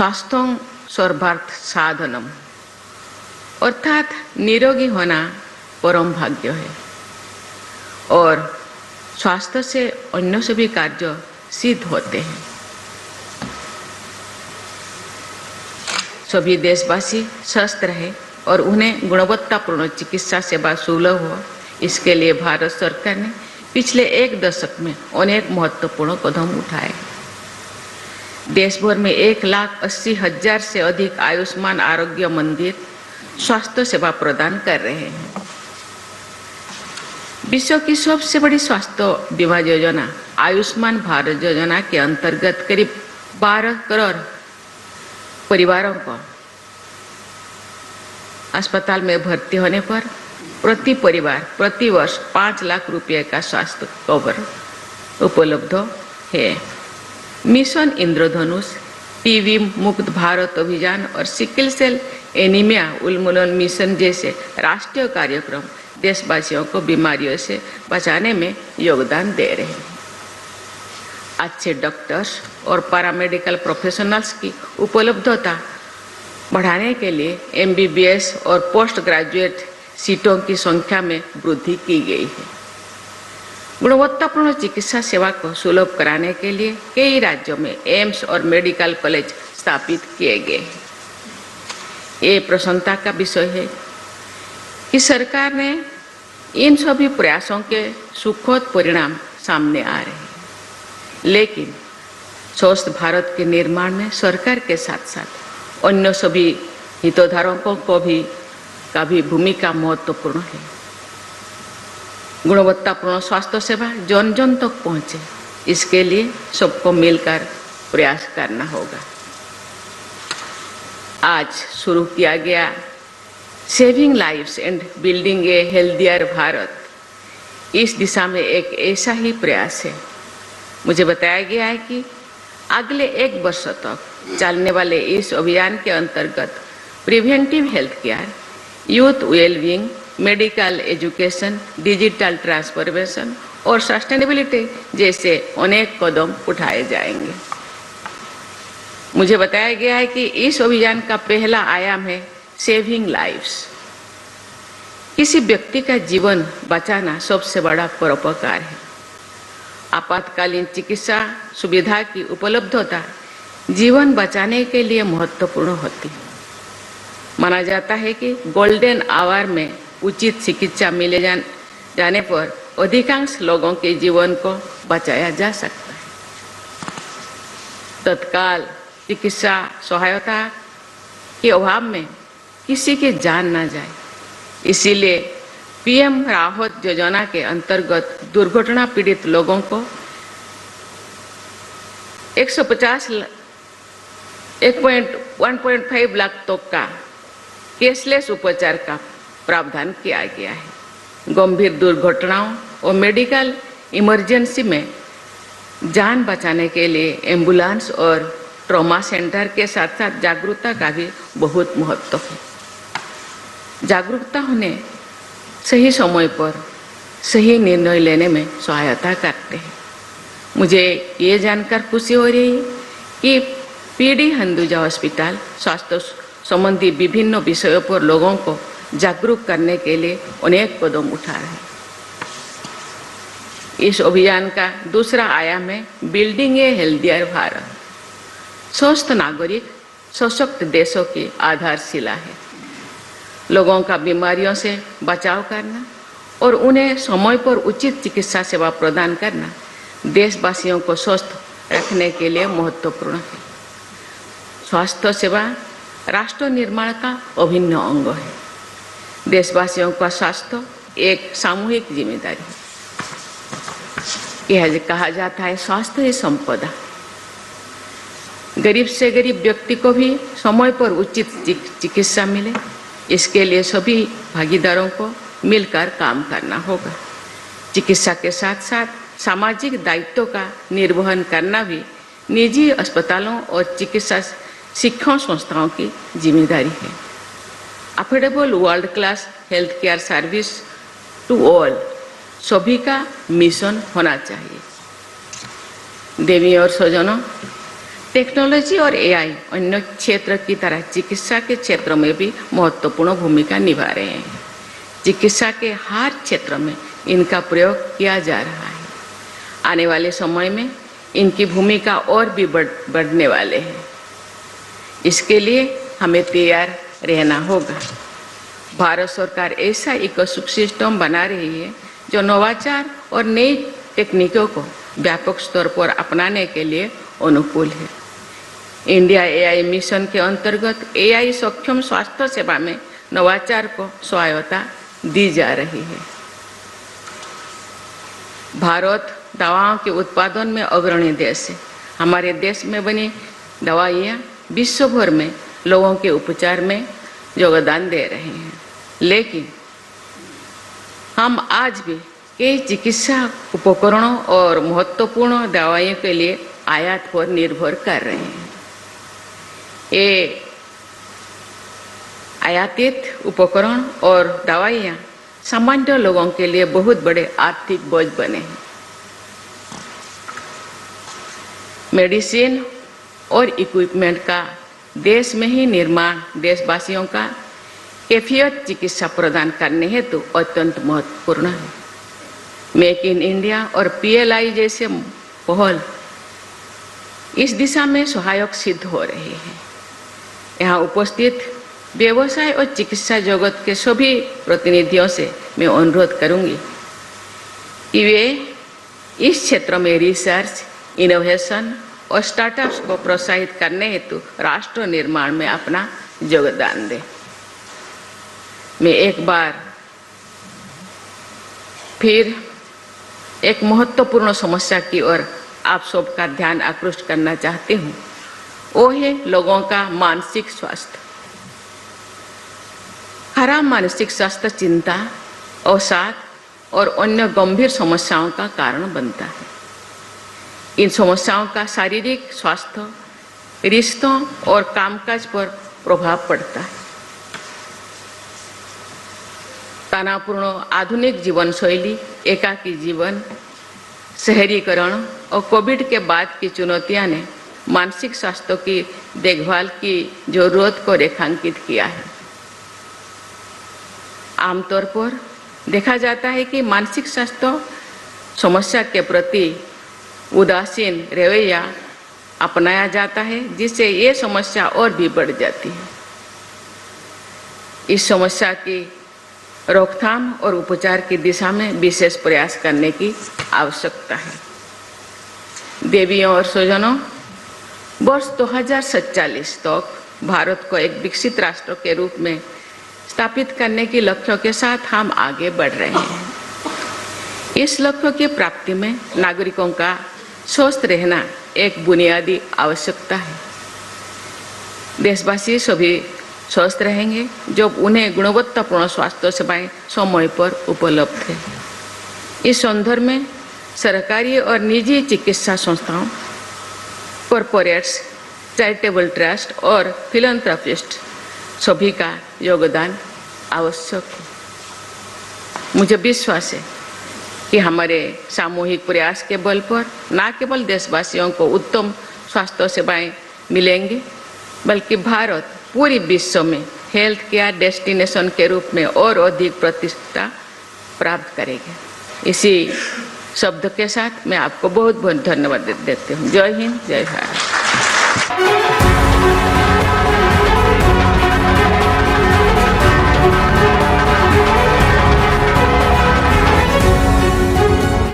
स्वास्थ्यं सर्वार्थ साधनम, अर्थात निरोगी होना परम भाग्य है और स्वास्थ्य से अन्य सभी कार्य सिद्ध होते हैं। सभी देशवासी स्वस्थ रहे और उन्हें गुणवत्तापूर्ण चिकित्सा सेवा सुलभ हो, इसके लिए भारत सरकार ने पिछले एक दशक में अनेक महत्वपूर्ण कदम उठाए। देश भर में 1,80,000 से अधिक आयुष्मान आरोग्य मंदिर स्वास्थ्य सेवा प्रदान कर रहे हैं। विश्व की सबसे बड़ी स्वास्थ्य बीमा योजना आयुष्मान भारत योजना के अंतर्गत करीब 12 करोड़ परिवारों को अस्पताल में भर्ती होने पर प्रति परिवार प्रति वर्ष 5 लाख रुपए का स्वास्थ्य कवर उपलब्ध है। मिशन इंद्रधनुष, टीबी मुक्त भारत अभियान और सिकल सेल एनीमिया उन्मूलन मिशन जैसे राष्ट्रीय कार्यक्रम देशवासियों को बीमारियों से बचाने में योगदान दे रहे हैं। अच्छे डॉक्टर्स और पैरामेडिकल प्रोफेशनल्स की उपलब्धता बढ़ाने के लिए एमबीबीएस और पोस्ट ग्रेजुएट सीटों की संख्या में वृद्धि की गई है। गुणवत्तापूर्ण चिकित्सा सेवा को सुलभ कराने के लिए कई राज्यों में एम्स और मेडिकल कॉलेज स्थापित किए गए हैं। ये प्रसन्नता का विषय है कि सरकार ने इन सभी प्रयासों के सुखद परिणाम सामने आ रहे हैं, लेकिन स्वस्थ भारत के निर्माण में सरकार के साथ साथ अन्य सभी हितधारकों को का भी भूमिका महत्वपूर्ण है। गुणवत्तापूर्ण स्वास्थ्य सेवा जन जन तक पहुंचे, इसके लिए सबको मिलकर प्रयास करना होगा। आज शुरू किया गया saving lives and building A healthier Bharat इस दिशा में एक ऐसा ही प्रयास है। मुझे बताया गया है कि अगले 1 वर्ष तक चलने वाले इस अभियान के अंतर्गत preventive health care, youth wellbeing, medical education, digital transformation और सस्टेनेबिलिटी जैसे अनेक कदम उठाए जाएंगे। मुझे बताया गया है कि इस अभियान का पहला आयाम है सेविंग लाइव्स। किसी व्यक्ति का जीवन बचाना सबसे बड़ा परोपकार है। आपातकालीन चिकित्सा सुविधा की उपलब्धता जीवन बचाने के लिए महत्वपूर्ण होती है। माना जाता है कि गोल्डन आवर में उचित चिकित्सा मिले जाने पर अधिकांश लोगों के जीवन को बचाया जा सकता है। तत्काल चिकित्सा सहायता के अभाव में किसी की जान ना जाए, इसीलिए पीएम राहत योजना के अंतर्गत दुर्घटना पीड़ित लोगों को 1.5 लाख तक का कैशलेस उपचार का प्रावधान किया गया है। गंभीर दुर्घटनाओं और मेडिकल इमरजेंसी में जान बचाने के लिए एम्बुलेंस और ट्रॉमा सेंटर के साथ साथ जागरूकता का भी बहुत महत्व है। जागरूकता होने सही समय पर सही निर्णय लेने में सहायता करते हैं। मुझे ये जानकर खुशी हो रही है कि पीडी हिंदुजा हॉस्पिटल स्वास्थ्य संबंधी विभिन्न विषयों पर लोगों को जागरूक करने के लिए अनेक कदम उठा रहे हैं। इस अभियान का दूसरा आयाम है बिल्डिंग ए हेल्दियर भारत। स्वस्थ नागरिक सशक्त देशों की आधारशिला है। लोगों का बीमारियों से बचाव करना और उन्हें समय पर उचित चिकित्सा सेवा प्रदान करना देशवासियों को स्वस्थ रखने के लिए महत्वपूर्ण है। स्वास्थ्य सेवा राष्ट्र निर्माण का अभिन्न अंग है। देशवासियों का स्वास्थ्य एक सामूहिक जिम्मेदारी है। यह कहा जाता है स्वास्थ्य ही संपदा। गरीब से गरीब व्यक्ति को भी समय पर उचित चिकित्सा मिले, इसके लिए सभी भागीदारों को मिलकर काम करना होगा। चिकित्सा के साथ साथ सामाजिक दायित्वों का निर्वहन करना भी निजी अस्पतालों और चिकित्सा शिक्षण संस्थाओं की जिम्मेदारी है। Affordable world class health care service to all सभी का मिशन होना चाहिए। देवी और स्वजनों, टेक्नोलॉजी और एआई अन्य क्षेत्र की तरह चिकित्सा के क्षेत्र में भी महत्वपूर्ण भूमिका निभा रहे हैं। चिकित्सा के हर क्षेत्र में इनका प्रयोग किया जा रहा है। आने वाले समय में इनकी भूमिका और भी बढ़ने वाले हैं। इसके लिए हमें तैयार रहना होगा। भारत सरकार ऐसा इकोसिस्टम बना रही है जो नवाचार और नई तकनीकों को व्यापक स्तर पर अपनाने के लिए अनुकूल है। इंडिया एआई मिशन के अंतर्गत एआई सक्षम स्वास्थ्य सेवा में नवाचार को सहायता दी जा रही है। भारत दवाओं के उत्पादन में अग्रणी देश है। हमारे देश में बनी दवाइयाँ विश्व भर में लोगों के उपचार में योगदान दे रहे हैं, लेकिन हम आज भी कई चिकित्सा उपकरणों और महत्वपूर्ण दवाइयों के लिए आयात पर निर्भर कर रहे हैं। ये आयातित उपकरण और दवाइयाँ सामान्य लोगों के लिए बहुत बड़े आर्थिक बोझ बने हैं। मेडिसिन और इक्विपमेंट का देश में ही निर्माण देशवासियों का कैफियत चिकित्सा प्रदान करने हेतु अत्यंत महत्वपूर्ण है। मेक इन इंडिया और पीएलआई जैसे पहल इस दिशा में सहायक सिद्ध हो रही है। यहाँ उपस्थित व्यवसाय और चिकित्सा जगत के सभी प्रतिनिधियों से मैं अनुरोध करूंगी कि वे इस क्षेत्र में रिसर्च, इनोवेशन और स्टार्टअप्स को प्रोत्साहित करने हेतु राष्ट्र निर्माण में अपना योगदान दें। मैं एक बार फिर एक महत्वपूर्ण समस्या की ओर आप सबका ध्यान आकृष्ट करना चाहती हूँ। वो है लोगों का मानसिक स्वास्थ्य। खराब मानसिक स्वास्थ्य चिंता, अवसाद और अन्य गंभीर समस्याओं का कारण बनता है। इन समस्याओं का शारीरिक स्वास्थ्य, रिश्तों और कामकाज पर प्रभाव पड़ता है। तनावपूर्ण आधुनिक जीवन शैली, एकाकी जीवन, शहरीकरण और कोविड के बाद की चुनौतियां ने मानसिक स्वास्थ्य की देखभाल की जरूरत को रेखांकित किया है। आमतौर पर देखा जाता है कि मानसिक स्वास्थ्य समस्या के प्रति उदासीन रवैया अपनाया जाता है, जिससे ये समस्या और भी बढ़ जाती है। इस समस्या की रोकथाम और उपचार की दिशा में विशेष प्रयास करने की आवश्यकता है। देवियों और स्वजनों, वर्ष 2047 तक भारत को एक विकसित राष्ट्र के रूप में स्थापित करने के लक्ष्यों के साथ हम आगे बढ़ रहे हैं। इस लक्ष्य की प्राप्ति में नागरिकों का स्वस्थ रहना एक बुनियादी आवश्यकता है। देशवासी सभी स्वस्थ रहेंगे जब उन्हें गुणवत्तापूर्ण स्वास्थ्य सेवाएं समय पर उपलब्ध है। इस संदर्भ में सरकारी और निजी चिकित्सा संस्थाओं, कॉरपोरेट्स, चैरिटेबल ट्रस्ट और फिलैंथ्रोपिस्ट सभी का योगदान आवश्यक है। मुझे विश्वास है कि हमारे सामूहिक प्रयास के बल पर न केवल देशवासियों को उत्तम स्वास्थ्य सेवाएं मिलेंगी, बल्कि भारत पूरी विश्व में हेल्थ केयर डेस्टिनेशन के रूप में और अधिक प्रतिष्ठा प्राप्त करेगा। इसी शब्द के साथ मैं आपको बहुत बहुत धन्यवाद देती हूँ। जय हिंद, जय भारत।